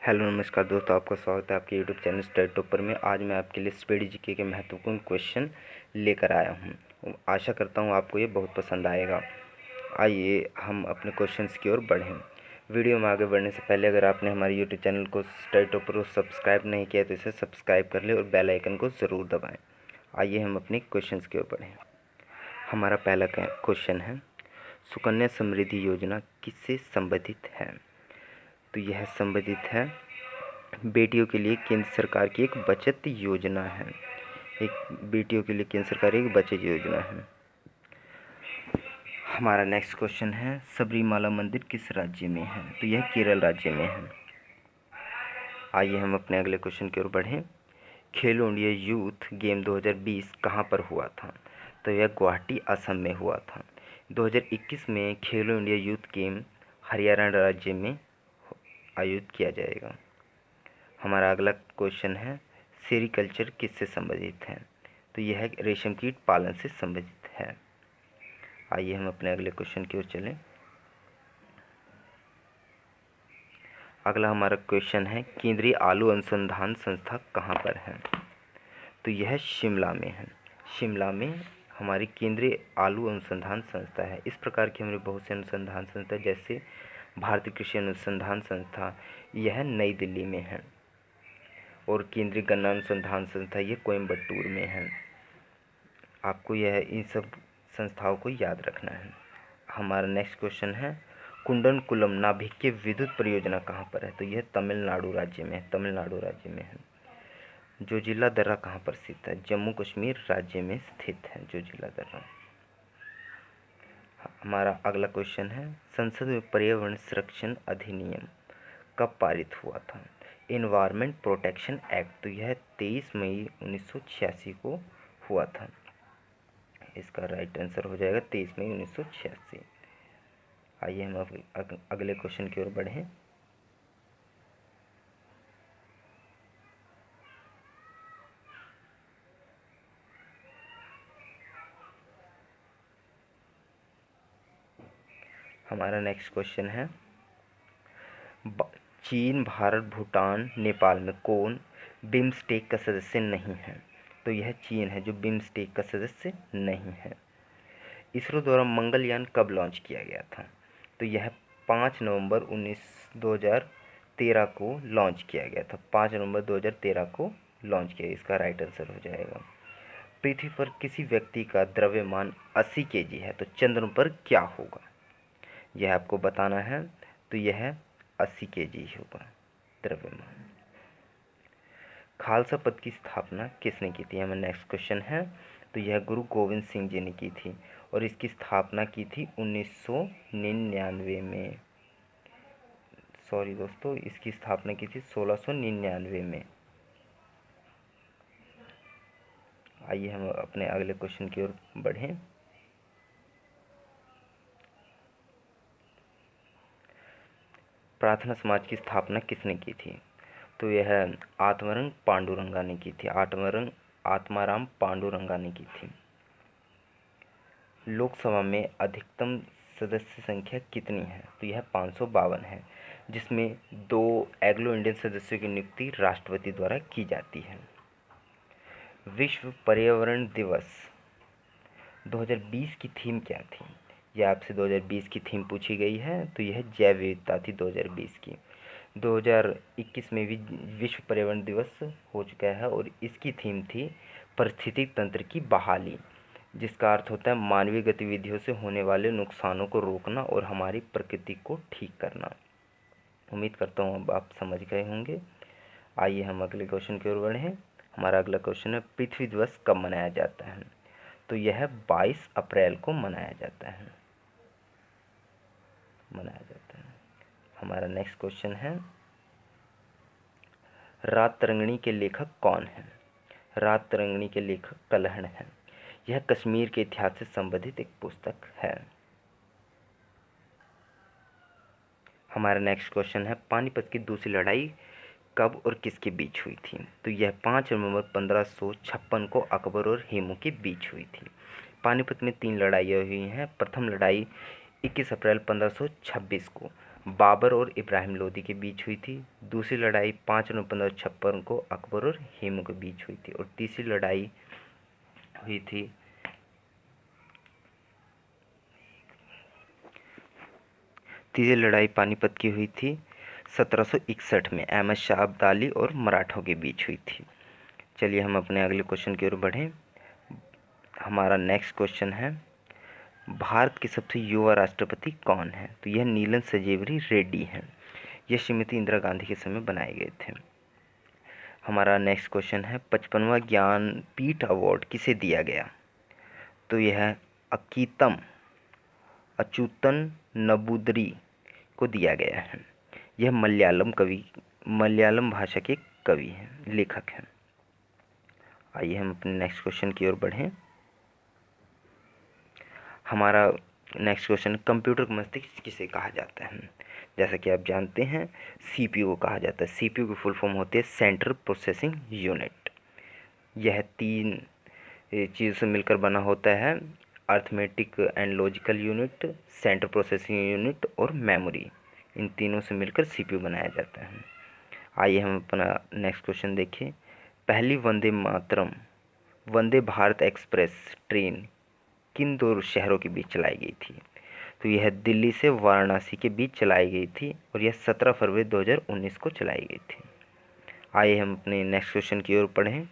Hello नमस्कार दोस्तों, आपका स्वागत है आपके यूट्यूब चैनल स्टडी टॉपर में। आज मैं आपके लिए स्पीड जीके के महत्वपूर्ण क्वेश्चन लेकर आया हूं। आशा करता हूं आपको ये बहुत पसंद आएगा। आइए हम अपने क्वेश्चंस की ओर बढ़ें। वीडियो में आगे बढ़ने से पहले अगर आपने हमारे यूट्यूब चैनल को स्टडी टॉपर को सब्सक्राइब नहीं किया तो इसे सब्सक्राइब कर लें और बेल आइकन को ज़रूर दबाएँ। आइए हम अपने क्वेश्चन की ओर बढ़ें। हमारा पहला क्वेश्चन है, सुकन्या समृद्धि योजना किससे संबंधित है? तो यह संबंधित है बेटियों के लिए केंद्र सरकार की एक बचत योजना है। बेटियों के लिए केंद्र सरकार की एक बचत योजना है। हमारा नेक्स्ट क्वेश्चन है, सबरीमाला मंदिर किस राज्य में है? तो यह केरल राज्य में है। आइए हम अपने अगले क्वेश्चन की ओर बढ़ें। खेलो इंडिया यूथ गेम 2020 कहाँ पर हुआ था? तो यह गुवाहाटी असम में हुआ था। 2021 में खेलो इंडिया यूथ गेम हरियाणा राज्य में आयोजित किया जाएगा। हमारा अगला क्वेश्चन है, सेरीकल्चर किससे संबंधित है? तो यह रेशम कीट पालन से संबंधित है। आइए हम अपने अगले क्वेश्चन की ओर चलें। अगला हमारा क्वेश्चन है, केंद्रीय आलू अनुसंधान संस्था कहाँ पर है? तो यह शिमला में है। शिमला में हमारी केंद्रीय आलू अनुसंधान संस्था है। इस प्रकार की हमारे बहुत से अनुसंधान संस्था जैसे भारतीय कृषि अनुसंधान संस्था, यह नई दिल्ली में है। और केंद्रीय गन्ना अनुसंधान संस्था ये कोयम्बटूर में है। आपको इन सब संस्थाओं को याद रखना है। हमारा नेक्स्ट क्वेश्चन है, कुंडनकुलम नाभिकीय विद्युत परियोजना कहाँ पर है? तो यह तमिलनाडु राज्य में है। तमिलनाडु राज्य में है। जोजिला दर्रा कहाँ पर स्थित है? जम्मू कश्मीर राज्य में स्थित है जोजिला दर्रा। हमारा अगला क्वेश्चन है, संसद में पर्यावरण संरक्षण अधिनियम कब पारित हुआ था? Environment protection act. तो यह 23 मई 1986 को हुआ था। इसका राइट आंसर हो जाएगा 23 मई 1986। आइए हम अगले क्वेश्चन की ओर बढ़ें। हमारा नेक्स्ट क्वेश्चन है, चीन, भारत, भूटान, नेपाल में कौन बिम्स्टेक का सदस्य नहीं है? तो यह चीन है जो बिम्स्टेक का सदस्य नहीं है। इसरो द्वारा मंगलयान कब लॉन्च किया गया था? तो यह 5 नवंबर 2013 को लॉन्च किया गया था। 5 नवंबर 2013 को लॉन्च किया। इसका राइट आंसर हो जाएगा। पृथ्वी पर किसी व्यक्ति का द्रव्यमान 80 kg है तो चंद्रमा पर क्या होगा? यह आपको बताना है। तो यह 80 kg होगा द्रव्यमान। खालसा पंथ की स्थापना किसने की थी? हमारा नेक्स्ट क्वेश्चन है। तो यह गुरु गोविंद सिंह जी ने की थी और इसकी स्थापना की थी 1999 में। सॉरी दोस्तों, इसकी स्थापना की थी 1699 में। आइए हम अपने अगले क्वेश्चन की ओर बढ़ें। प्रार्थना समाज की स्थापना किसने की थी? तो यह आत्माराम पांडुरंगा ने की थी। आत्माराम पांडुरंगा ने की थी। लोकसभा में अधिकतम सदस्य संख्या कितनी है? तो यह 552 है, जिसमें 2 एंग्लो इंडियन सदस्यों की नियुक्ति राष्ट्रपति द्वारा की जाती है। विश्व पर्यावरण दिवस 2020 की थीम क्या थी? यह आपसे 2020 की थीम पूछी गई है। तो यह जैव विविधता थी 2020 की। 2021 में भी विश्व पर्यावरण दिवस हो चुका है और इसकी थीम थी पारिस्थितिक तंत्र की बहाली, जिसका अर्थ होता है मानवीय गतिविधियों से होने वाले नुकसानों को रोकना और हमारी प्रकृति को ठीक करना। उम्मीद करता हूँ अब आप समझ गए होंगे। आइए हम अगले क्वेश्चन की ओर बढ़ें। हमारा अगला क्वेश्चन है, पृथ्वी दिवस कब मनाया जाता है? तो यह 22 अप्रैल को मनाया जाता है। हमारा नेक्स्ट क्वेश्चन है, रात तरंगिणी के लेखक कौन है? रात तरंगिणी के लेखक कल्हण हैं। यह कश्मीर के इतिहास से संबंधित एक पुस्तक है। हमारा नेक्स्ट क्वेश्चन है, पानीपत की दूसरी लड़ाई कब और किसके बीच हुई थी? तो यह 5 नवंबर 1556 को अकबर और हेमू के बीच हुई थी। पानीपत में 3 लड़ाइयाँ हुई हैं। प्रथम लड़ाई 21 अप्रैल 1526 को बाबर और इब्राहिम लोदी के बीच हुई थी। दूसरी लड़ाई 5 नवंबर 1556 को अकबर और हुमायूं के बीच हुई थी। और तीसरी लड़ाई हुई थी पानीपत की हुई थी 1761 में, अहमद शाह अब्दाली और मराठों के बीच हुई थी। चलिए हम अपने अगले क्वेश्चन की ओर बढ़ें। हमारा नेक्स्ट क्वेश्चन है, भारत के सबसे युवा राष्ट्रपति कौन है? तो यह नीलन संजीवनी रेड्डी हैं। यह श्रीमती इंदिरा गांधी के समय बनाए गए थे। हमारा नेक्स्ट क्वेश्चन है, 55वां ज्ञानपीठ अवार्ड किसे दिया गया? तो यह अच्युतन नबूदरी को दिया गया है। यह मलयालम भाषा के कवि हैं, लेखक हैं। आइए हम अपने नेक्स्ट क्वेश्चन की ओर बढ़ें। हमारा नेक्स्ट क्वेश्चन, कंप्यूटर का मस्तिष्क किसे कहा जाता है? जैसा कि आप जानते हैं सीपीयू को कहा जाता है। सीपीयू की फुल फॉर्म होती है सेंट्रल प्रोसेसिंग यूनिट। यह 3 चीज़ों से मिलकर बना होता है, arithmetic and logical unit, central processing unit और मेमोरी। इन तीनों से मिलकर सीपीयू बनाया जाता है। आइए हम अपना नेक्स्ट क्वेश्चन देखें। पहली वंदे भारत एक्सप्रेस ट्रेन किन 2 शहरों के बीच चलाई गई थी? तो यह दिल्ली से वाराणसी के बीच चलाई गई थी और यह 17 फरवरी 2019 को चलाई गई थी। आइए हम अपने नेक्स्ट क्वेश्चन की ओर पढ़ें।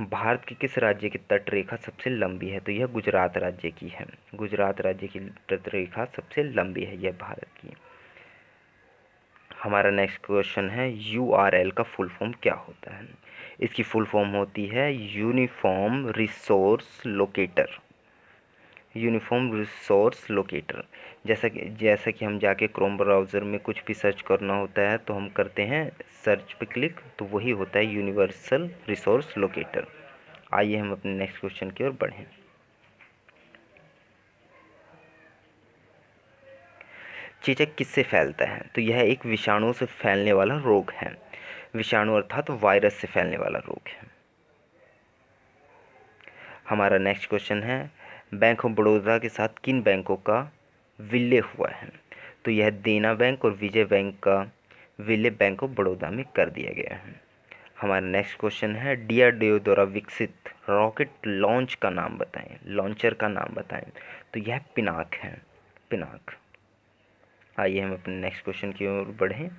भारत के किस राज्य की तट रेखा सबसे लंबी है? तो यह गुजरात राज्य की है। गुजरात राज्य की तट रेखा सबसे लंबी है यह भारत की। हमारा नेक्स्ट क्वेश्चन है, यूआरएल का फुल फॉर्म क्या होता है? इसकी फुल फॉर्म होती है uniform resource locator. Uniform resource locator. जैसा कि हम जाके क्रोम ब्राउज़र में कुछ भी सर्च करना होता है तो हम करते हैं सर्च पे क्लिक, तो वही होता है यूनिवर्सल रिसोर्स लोकेटर। आइए हम अपने नेक्स्ट क्वेश्चन की ओर बढ़ें। चेचक किससे फैलता है? तो यह एक विषाणु से फैलने वाला रोग है। विषाणु अर्थात वायरस से फैलने वाला रोग है। हमारा नेक्स्ट क्वेश्चन है, बैंक ऑफ बड़ौदा के साथ किन बैंकों का विलय हुआ है? तो यह देना बैंक और विजय बैंक का विलय बैंक ऑफ बड़ौदा में कर दिया गया है। हमारा नेक्स्ट क्वेश्चन है, डीआरडीओ द्वारा विकसित रॉकेट लॉन्च का नाम बताएं, लॉन्चर का नाम बताएं। तो यह पिनाक है, पिनाक। आइए हम अपने नेक्स्ट क्वेश्चन की ओर बढ़ें।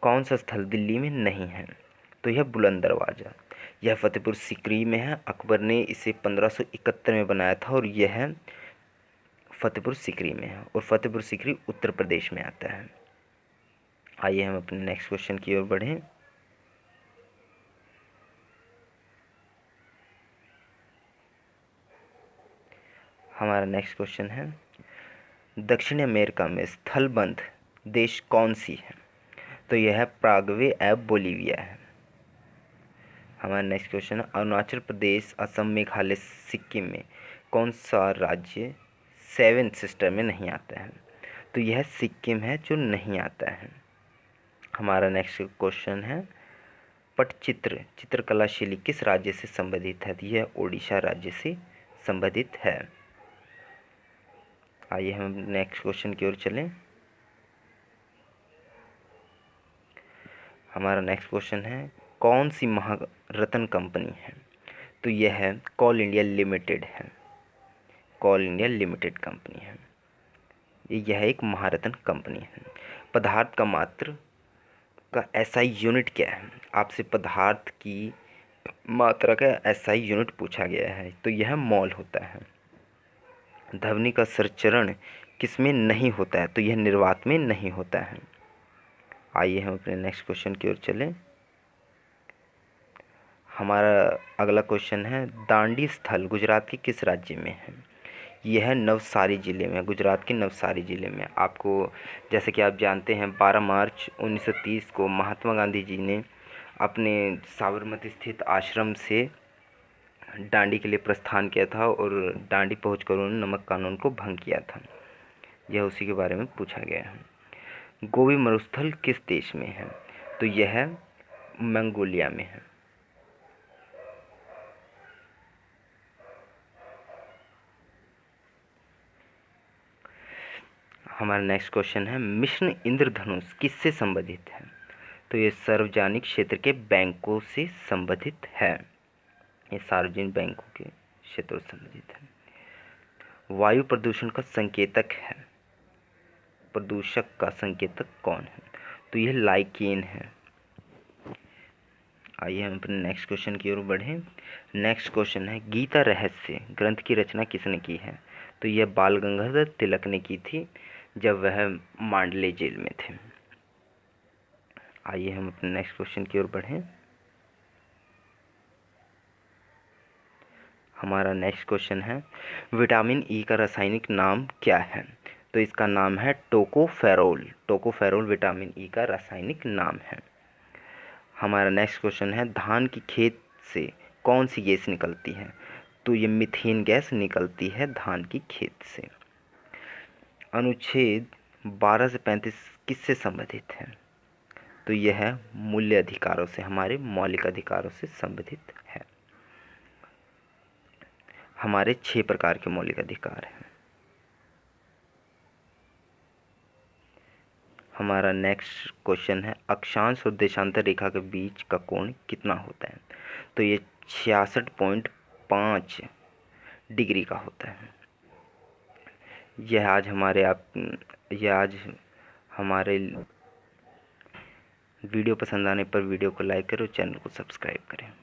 कौन सा स्थल दिल्ली में नहीं है? तो यह बुलंद दरवाज़ा। यह फतेहपुर सीकरी में है। अकबर ने इसे 1571 में बनाया था और यह फतेहपुर सीकरी में है और फतेहपुर सीकरी उत्तर प्रदेश में आता है। आइए हम अपने नेक्स्ट क्वेश्चन की ओर बढ़ें। हमारा नेक्स्ट क्वेश्चन है, दक्षिण अमेरिका में स्थलबंध देश कौन सी है? तो यह है प्रागवे एवं बोलीविया है। हमारा नेक्स्ट क्वेश्चन है, अरुणाचल प्रदेश, असम, मेघालय, सिक्किम में कौन सा राज्य 7 सिस्टर में नहीं आता है? तो यह सिक्किम है जो नहीं आता है। हमारा नेक्स्ट क्वेश्चन है, पटचित्र चित्रकला शैली किस राज्य से संबंधित है? तो यह ओडिशा राज्य से संबंधित है। आइए हम नेक्स्ट क्वेश्चन की ओर चलें। हमारा नेक्स्ट क्वेश्चन है, कौन सी महारत्न कंपनी है? तो यह है कोल इंडिया लिमिटेड है। कोल इंडिया लिमिटेड कंपनी है। यह एक महारत्न कंपनी है। पदार्थ का मात्रा का एसआई यूनिट क्या है? आपसे पदार्थ की मात्रा का एसआई यूनिट पूछा गया है, तो यह मोल होता है। ध्वनि का संचरण किसमें नहीं होता है? तो यह निर्वात में नहीं होता है। आइए हम अपने नेक्स्ट क्वेश्चन की ओर चलें। हमारा अगला क्वेश्चन है, दांडी स्थल गुजरात के किस राज्य में है? यह नवसारी ज़िले में, गुजरात के नवसारी ज़िले में। आपको जैसे कि आप जानते हैं 12 मार्च 1930 को महात्मा गांधी जी ने अपने साबरमती स्थित आश्रम से दांडी के लिए प्रस्थान किया था और दांडी पहुंचकर उन्होंने नमक कानून को भंग किया था। यह उसी के बारे में पूछा गया है। गोबी मरुस्थल किस देश में है? तो यह मंगोलिया में है। हमारा नेक्स्ट क्वेश्चन है, मिशन इंद्रधनुष किससे संबंधित है? तो ये सार्वजनिक क्षेत्र के बैंकों से संबंधित है। ये सार्वजनिक बैंकों के क्षेत्रों से संबंधित है। वायु प्रदूषण का संकेतक है, प्रदूषक का संकेतक कौन है? तो यह लाइकेन है। आइए हम अपने नेक्स्ट क्वेश्चन की ओर बढ़ें। नेक्स्ट क्वेश्चन है, गीता रहस्य ग्रंथ की रचना किसने की है? तो यह बाल गंगाधर तिलक ने की थी जब वह मांडले जेल में थे। आइए हम अपने नेक्स्ट क्वेश्चन की ओर बढ़ें। हमारा नेक्स्ट क्वेश्चन है, विटामिन ई का रासायनिक नाम क्या है? तो इसका नाम है टोकोफेरोल। टोकोफेरोल विटामिन ई का रासायनिक नाम है। हमारा नेक्स्ट क्वेश्चन है, धान की खेत से कौन सी गैस निकलती है? तो ये मीथेन गैस निकलती है धान की खेत से। अनुच्छेद 12 से 35 किससे संबंधित है? तो यह मूल्य अधिकारों से, हमारे मौलिक अधिकारों से संबंधित है। हमारे 6 प्रकार के मौलिक अधिकार हैं। हमारा नेक्स्ट क्वेश्चन है, अक्षांश और देशांतर रेखा के बीच का कोण कितना होता है? तो ये 66.5 डिग्री का होता है। यह आज हमारे वीडियो पसंद आने पर वीडियो को लाइक करें और चैनल को सब्सक्राइब करें।